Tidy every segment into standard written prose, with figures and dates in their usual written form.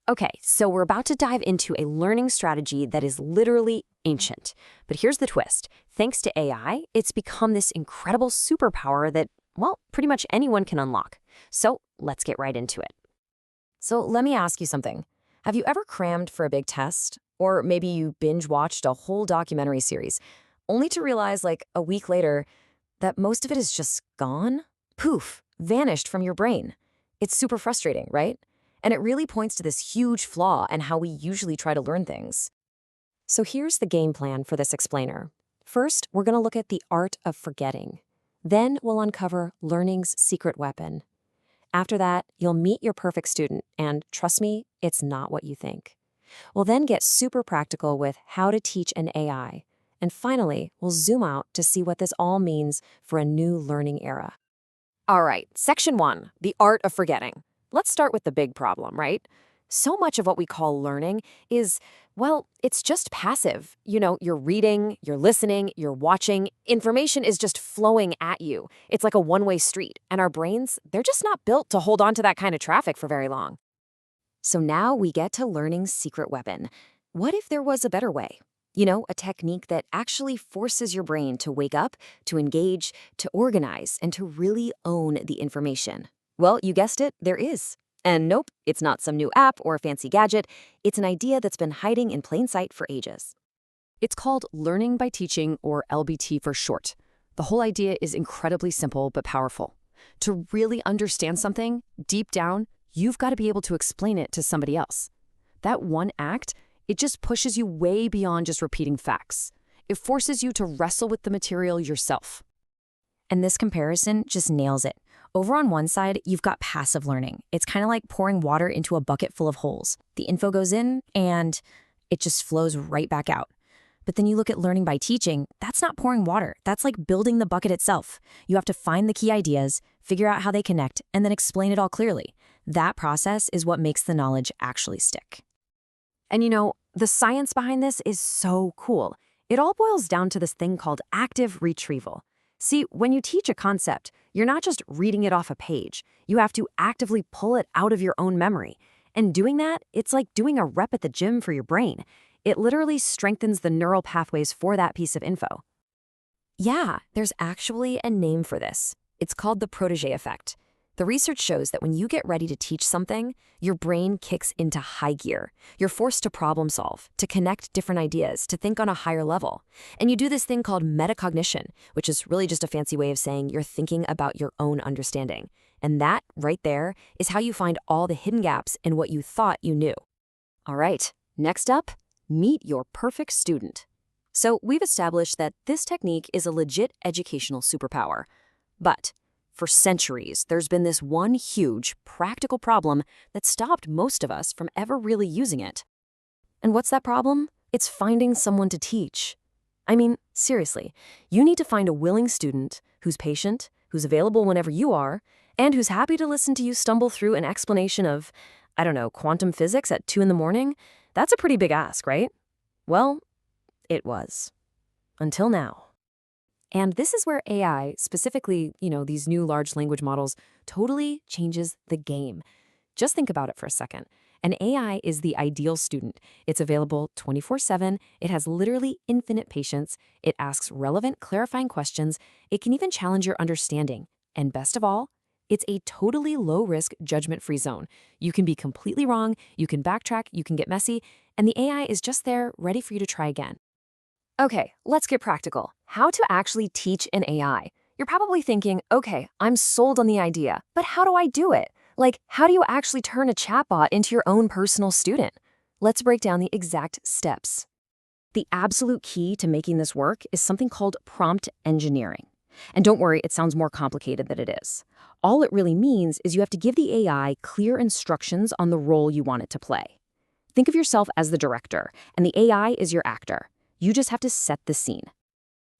Okay, so we're about to dive into a learning strategy that is literally ancient. But here's the twist. Thanks to AI, it's become this incredible superpower that, well, pretty much anyone can unlock. So let's get right into it. So let me ask you something. Have you ever crammed for a big test? Or maybe you binge-watched a whole documentary series, only to realize, like, a week later, that most of it is just gone? Poof, vanished from your brain. It's super frustrating, right? And it really points to this huge flaw in how we usually try to learn things. So here's the game plan for this explainer. First, we're going to look at the art of forgetting. Then we'll uncover learning's secret weapon. After that, you'll meet your perfect student, and trust me, it's not what you think. We'll then get super practical with how to teach an AI. And finally, we'll zoom out to see what this all means for a new learning era. All right, section 1, the art of forgetting. Let's start with the big problem, right? So much of what we call learning is, well, it's just passive. You know, you're reading, you're listening, you're watching. Information is just flowing at you. It's like a one-way street, and our brains, they're just not built to hold on to that kind of traffic for very long. So now we get to learning's secret weapon. What if there was a better way? You know, a technique that actually forces your brain to wake up, to engage, to organize, and to really own the information. Well, you guessed it, there is. And nope, it's not some new app or a fancy gadget. It's an idea that's been hiding in plain sight for ages. It's called learning by teaching, or LBT for short. The whole idea is incredibly simple but powerful. To really understand something, deep down, you've got to be able to explain it to somebody else. That one act, it just pushes you way beyond just repeating facts. It forces you to wrestle with the material yourself. And this comparison just nails it. Over on one side, you've got passive learning. It's kind of like pouring water into a bucket full of holes. The info goes in, and it just flows right back out. But then you look at learning by teaching, that's not pouring water. That's like building the bucket itself. You have to find the key ideas, figure out how they connect, and then explain it all clearly. That process is what makes the knowledge actually stick. And you know, the science behind this is so cool. It all boils down to this thing called active retrieval. See, when you teach a concept, you're not just reading it off a page. You have to actively pull it out of your own memory. And doing that, it's like doing a rep at the gym for your brain. It literally strengthens the neural pathways for that piece of info. Yeah, there's actually a name for this. It's called the Protégé Effect. The research shows that when you get ready to teach something, your brain kicks into high gear. You're forced to problem solve, to connect different ideas, to think on a higher level. And you do this thing called metacognition, which is really just a fancy way of saying you're thinking about your own understanding. And that, right there, is how you find all the hidden gaps in what you thought you knew. All right, next up, meet your perfect student. So we've established that this technique is a legit educational superpower. But for centuries, there's been this one huge, practical problem that stopped most of us from ever really using it. And what's that problem? It's finding someone to teach. I mean, seriously, you need to find a willing student who's patient, who's available whenever you are, and who's happy to listen to you stumble through an explanation of, I don't know, quantum physics at 2 in the morning. That's a pretty big ask, right? Well, it was. Until now. And this is where AI, specifically, these new large language models, totally changes the game. Just think about it for a second. An AI is the ideal student. It's available 24/7. It has literally infinite patience. It asks relevant, clarifying questions. It can even challenge your understanding. And best of all, it's a totally low-risk, judgment-free zone. You can be completely wrong, you can backtrack, you can get messy, and the AI is just there, ready for you to try again. Okay, let's get practical. How to actually teach an AI. You're probably thinking, okay, I'm sold on the idea, but how do I do it? Like, how do you actually turn a chatbot into your own personal student? Let's break down the exact steps. The absolute key to making this work is something called prompt engineering. And don't worry, it sounds more complicated than it is. All it really means is you have to give the AI clear instructions on the role you want it to play. Think of yourself as the director, and the AI is your actor. You just have to set the scene.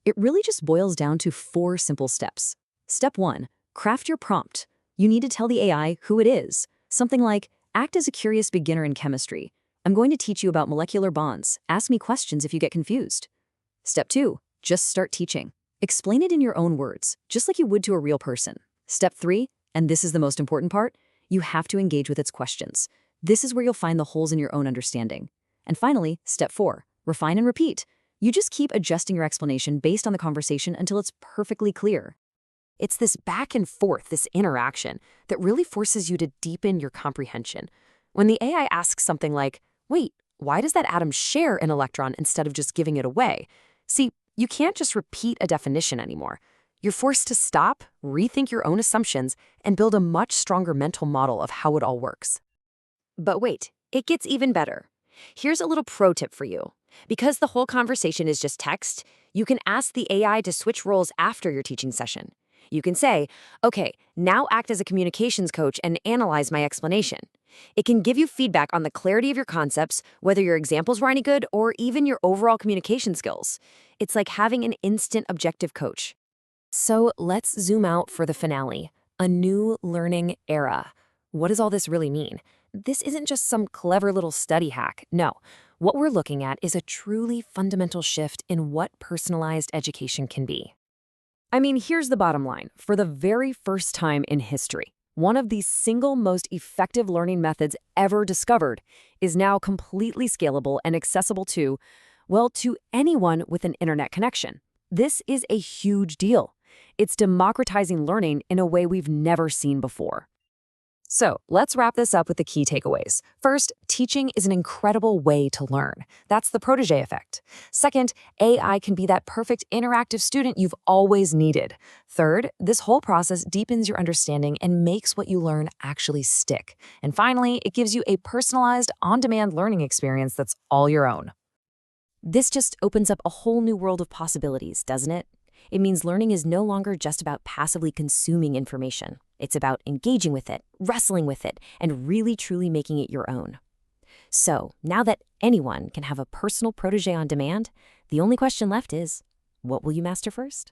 It really just boils down to 4 simple steps. Step 1, craft your prompt. You need to tell the AI who it is. Something like, act as a curious beginner in chemistry. I'm going to teach you about molecular bonds. Ask me questions if you get confused. Step 2, just start teaching. Explain it in your own words, just like you would to a real person. Step 3, and this is the most important part, you have to engage with its questions. This is where you'll find the holes in your own understanding. And finally, step 4, refine and repeat. You just keep adjusting your explanation based on the conversation until it's perfectly clear. It's this back and forth, this interaction, that really forces you to deepen your comprehension. When the AI asks something like, wait, why does that atom share an electron instead of just giving it away? See, you can't just repeat a definition anymore. You're forced to stop, rethink your own assumptions, and build a much stronger mental model of how it all works. But wait, it gets even better. Here's a little pro tip for you. Because the whole conversation is just text, you can ask the AI to switch roles after your teaching session. You can say, okay, now act as a communications coach and analyze my explanation. It can give you feedback on the clarity of your concepts, whether your examples were any good, or even your overall communication skills. It's like having an instant objective coach. So let's zoom out for the finale, a new learning era. What does all this really mean? This isn't just some clever little study hack. No, what we're looking at is a truly fundamental shift in what personalized education can be. I mean, here's the bottom line. For the very first time in history, one of the single most effective learning methods ever discovered is now completely scalable and accessible to, well, to anyone with an internet connection. This is a huge deal. It's democratizing learning in a way we've never seen before. So let's wrap this up with the key takeaways. First, teaching is an incredible way to learn. That's the Protégé Effect. Second, AI can be that perfect interactive student you've always needed. Third, this whole process deepens your understanding and makes what you learn actually stick. And finally, it gives you a personalized, on-demand learning experience that's all your own. This just opens up a whole new world of possibilities, doesn't it? It means learning is no longer just about passively consuming information. It's about engaging with it, wrestling with it, and really truly making it your own. So, now that anyone can have a personal protégé on demand, the only question left is, what will you master first?